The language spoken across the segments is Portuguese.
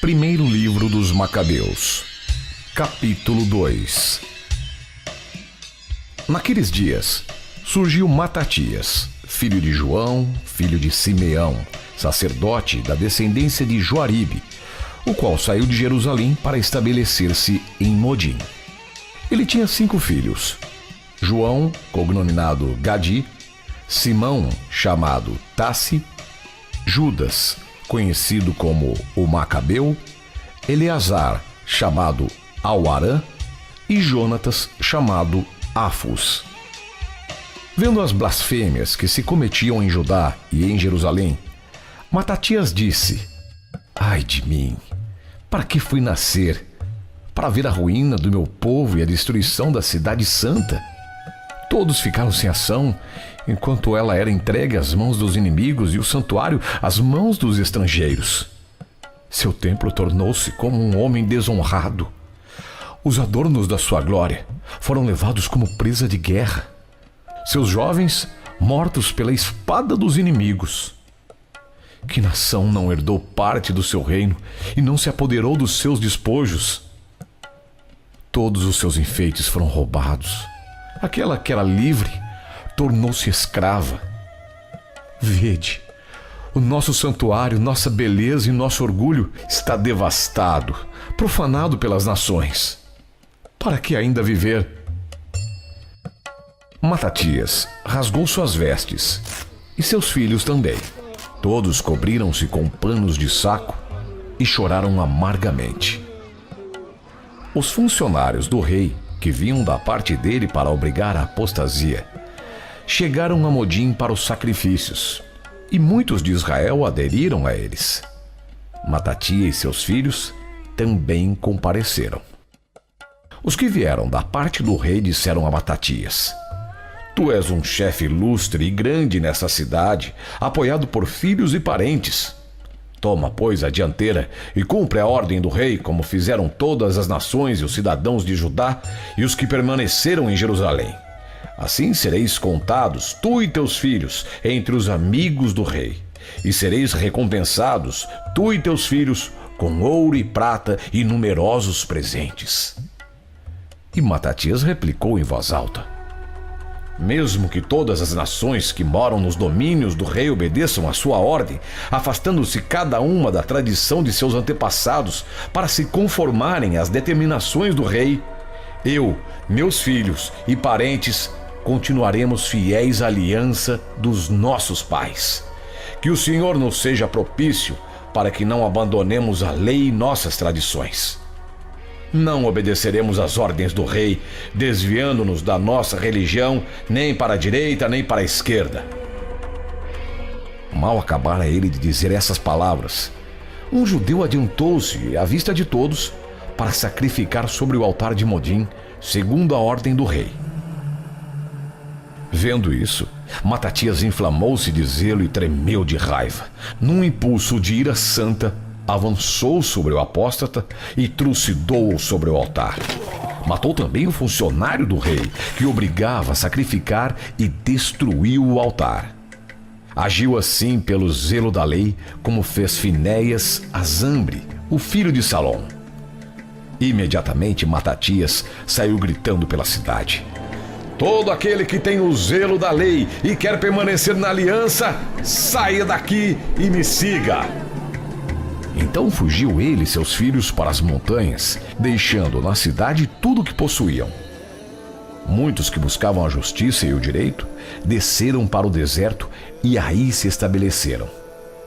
Primeiro livro dos Macabeus, capítulo 2. Naqueles dias, surgiu Matatias, filho de João, filho de Simeão, sacerdote da descendência de Joaribe, o qual saiu de Jerusalém para estabelecer-se em Modim. Ele tinha 5 filhos: João, cognominado Gadi, Simão, chamado Tassi, Judas, conhecido como o Macabeu, Eleazar, chamado Auarã, e Jonatas, chamado Afus. Vendo as blasfêmias que se cometiam em Judá e em Jerusalém, Matatias disse: Ai de mim! Para que fui nascer? Para ver a ruína do meu povo e a destruição da cidade santa? Todos ficaram sem ação, enquanto ela era entregue às mãos dos inimigos e o santuário às mãos dos estrangeiros. Seu templo tornou-se como um homem desonrado. Os adornos da sua glória foram levados como presa de guerra. Seus jovens mortos pela espada dos inimigos. Que nação não herdou parte do seu reino e não se apoderou dos seus despojos? Todos os seus enfeites foram roubados. Aquela que era livre tornou-se escrava. Vede, o nosso santuário, nossa beleza e nosso orgulho está devastado, profanado pelas nações. Para que ainda viver? Matatias rasgou suas vestes, e seus filhos também. Todos cobriram-se com panos de saco e choraram amargamente. Os funcionários do rei, que vinham da parte dele para obrigar a apostasia, chegaram a Modim para os sacrifícios, e muitos de Israel aderiram a eles. Matatias e seus filhos também compareceram. Os que vieram da parte do rei disseram a Matatias: Tu és um chefe ilustre e grande nessa cidade, apoiado por filhos e parentes. Toma, pois, a dianteira e cumpre a ordem do rei, como fizeram todas as nações e os cidadãos de Judá e os que permaneceram em Jerusalém. Assim sereis contados, tu e teus filhos, entre os amigos do rei, e sereis recompensados, tu e teus filhos, com ouro e prata e numerosos presentes. E Matatias replicou em voz alta: Mesmo que todas as nações que moram nos domínios do rei obedeçam à sua ordem, afastando-se cada uma da tradição de seus antepassados para se conformarem às determinações do rei, eu, meus filhos e parentes continuaremos fiéis à aliança dos nossos pais. Que o Senhor nos seja propício para que não abandonemos a lei e nossas tradições. Não obedeceremos às ordens do rei, desviando-nos da nossa religião, nem para a direita, nem para a esquerda. Mal acabara ele de dizer essas palavras, um judeu adiantou-se à vista de todos para sacrificar sobre o altar de Modim, segundo a ordem do rei. Vendo isso, Matatias inflamou-se de zelo e tremeu de raiva. Num impulso de ira santa, avançou sobre o apóstata e trucidou-o sobre o altar. Matou também o funcionário do rei, que obrigava a sacrificar, e destruiu o altar. Agiu assim pelo zelo da lei, como fez Finéias a Zambre, o filho de Salom. Imediatamente Matatias saiu gritando pela cidade: Todo aquele que tem o zelo da lei e quer permanecer na aliança, saia daqui e me siga. Então fugiu ele e seus filhos para as montanhas, deixando na cidade tudo o que possuíam. Muitos que buscavam a justiça e o direito desceram para o deserto e aí se estabeleceram.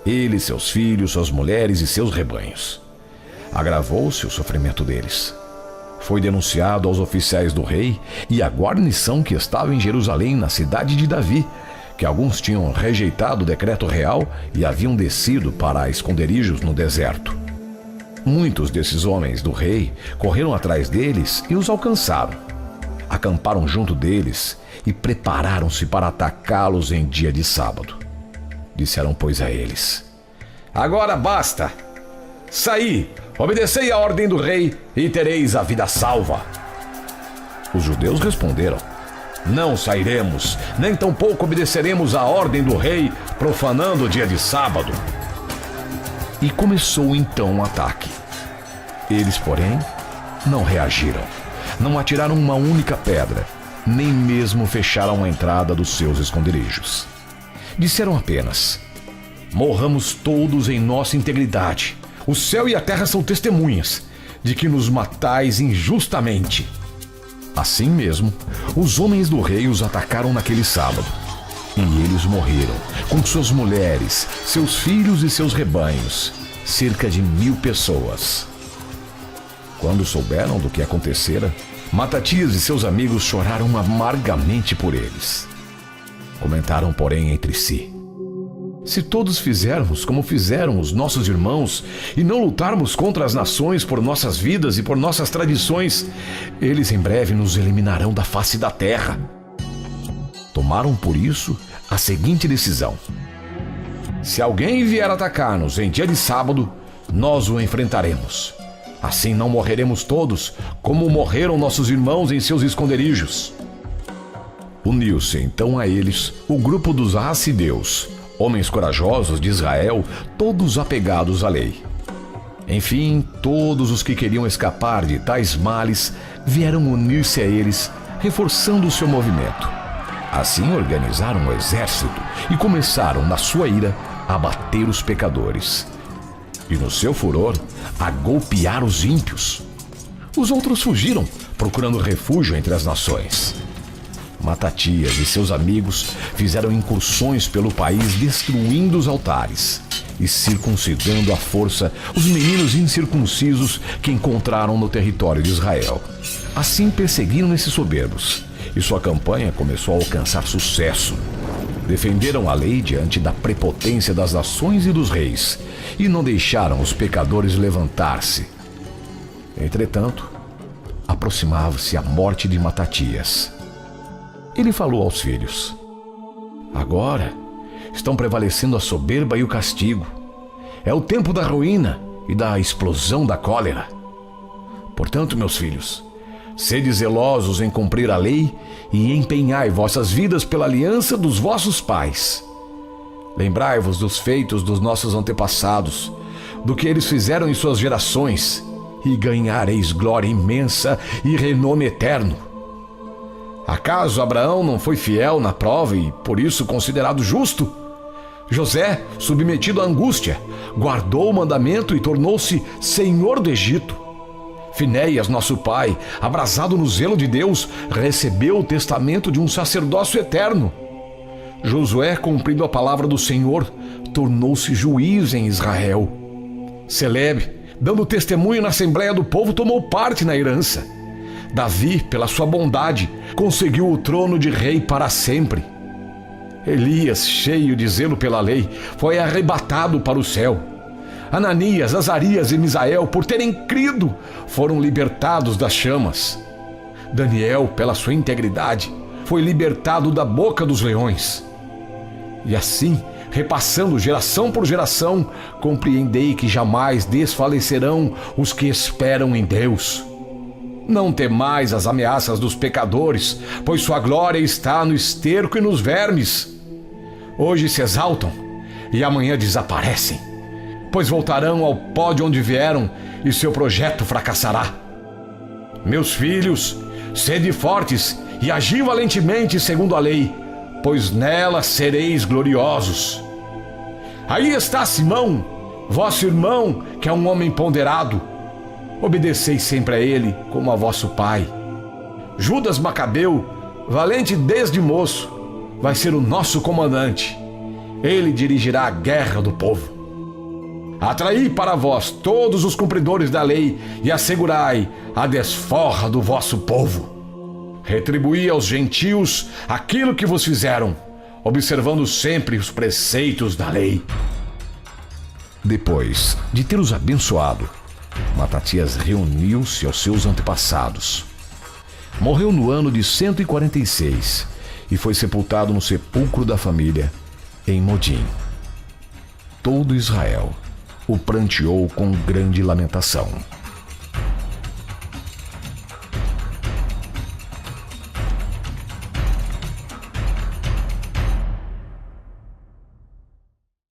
Ele, seus filhos, suas mulheres e seus rebanhos. Agravou-se o sofrimento deles. Foi denunciado aos oficiais do rei e à guarnição que estava em Jerusalém, na cidade de Davi, que alguns tinham rejeitado o decreto real e haviam descido para esconderijos no deserto. Muitos desses homens do rei correram atrás deles e os alcançaram. Acamparam junto deles e prepararam-se para atacá-los em dia de sábado. Disseram, pois, a eles: Agora basta! Saí, obedecei a ordem do rei e tereis a vida salva. Os judeus responderam: Não sairemos, nem tampouco obedeceremos à ordem do rei, profanando o dia de sábado. E começou então o ataque. Eles, porém, não reagiram. Não atiraram uma única pedra, nem mesmo fecharam a entrada dos seus esconderijos. Disseram apenas: morramos todos em nossa integridade. O céu e a terra são testemunhas de que nos matais injustamente. Assim mesmo, os homens do rei os atacaram naquele sábado. E eles morreram, com suas mulheres, seus filhos e seus rebanhos, cerca de 1000 pessoas. Quando souberam do que acontecera, Matatias e seus amigos choraram amargamente por eles. Comentaram, porém, entre si: se todos fizermos como fizeram os nossos irmãos e não lutarmos contra as nações por nossas vidas e por nossas tradições, eles em breve nos eliminarão da face da terra. Tomaram por isso a seguinte decisão: se alguém vier atacar-nos em dia de sábado, nós o enfrentaremos. Assim não morreremos todos, como morreram nossos irmãos em seus esconderijos. Uniu-se então a eles o grupo dos arracideus, homens corajosos de Israel, todos apegados à lei. Enfim, todos os que queriam escapar de tais males vieram unir-se a eles, reforçando o seu movimento. Assim organizaram um exército e começaram, na sua ira, a bater os pecadores. E no seu furor, a golpear os ímpios. Os outros fugiram, procurando refúgio entre as nações. Matatias e seus amigos fizeram incursões pelo país, destruindo os altares e circuncidando à força os meninos incircuncisos que encontraram no território de Israel. Assim perseguiram esses soberbos, e sua campanha começou a alcançar sucesso. Defenderam a lei diante da prepotência das nações e dos reis, e não deixaram os pecadores levantar-se. Entretanto, aproximava-se a morte de Matatias. Ele falou aos filhos: agora estão prevalecendo a soberba e o castigo. É o tempo da ruína e da explosão da cólera. Portanto, meus filhos, sede zelosos em cumprir a lei e empenhai vossas vidas pela aliança dos vossos pais. Lembrai-vos dos feitos dos nossos antepassados, do que eles fizeram em suas gerações, e ganhareis glória imensa e renome eterno. Acaso Abraão não foi fiel na prova e por isso considerado justo? José, submetido à angústia, guardou o mandamento e tornou-se senhor do Egito. Finéias, nosso pai, abrasado no zelo de Deus, recebeu o testamento de um sacerdócio eterno. Josué, cumprindo a palavra do Senhor, tornou-se juiz em Israel. Celebe, dando testemunho na Assembleia do Povo, tomou parte na herança. Davi, pela sua bondade, conseguiu o trono de rei para sempre. Elias, cheio de zelo pela lei, foi arrebatado para o céu. Ananias, Azarias e Misael, por terem crido, foram libertados das chamas. Daniel, pela sua integridade, foi libertado da boca dos leões. E assim, repassando geração por geração, compreendei que jamais desfalecerão os que esperam em Deus. Não temais as ameaças dos pecadores, pois sua glória está no esterco e nos vermes. Hoje se exaltam e amanhã desaparecem, pois voltarão ao pó de onde vieram e seu projeto fracassará. Meus filhos, sede fortes e agi valentemente segundo a lei, pois nela sereis gloriosos. Aí está Simão, vosso irmão, que é um homem ponderado. Obedeceis sempre a ele como a vosso pai. Judas Macabeu, valente desde moço, vai ser o nosso comandante. Ele dirigirá a guerra do povo. Atraí para vós todos os cumpridores da lei e assegurai a desforra do vosso povo. Retribuí aos gentios aquilo que vos fizeram, observando sempre os preceitos da lei. Depois de ter os abençoado, Matatias reuniu-se aos seus antepassados. Morreu no ano de 146 e foi sepultado no sepulcro da família, em Modim. Todo Israel o pranteou com grande lamentação.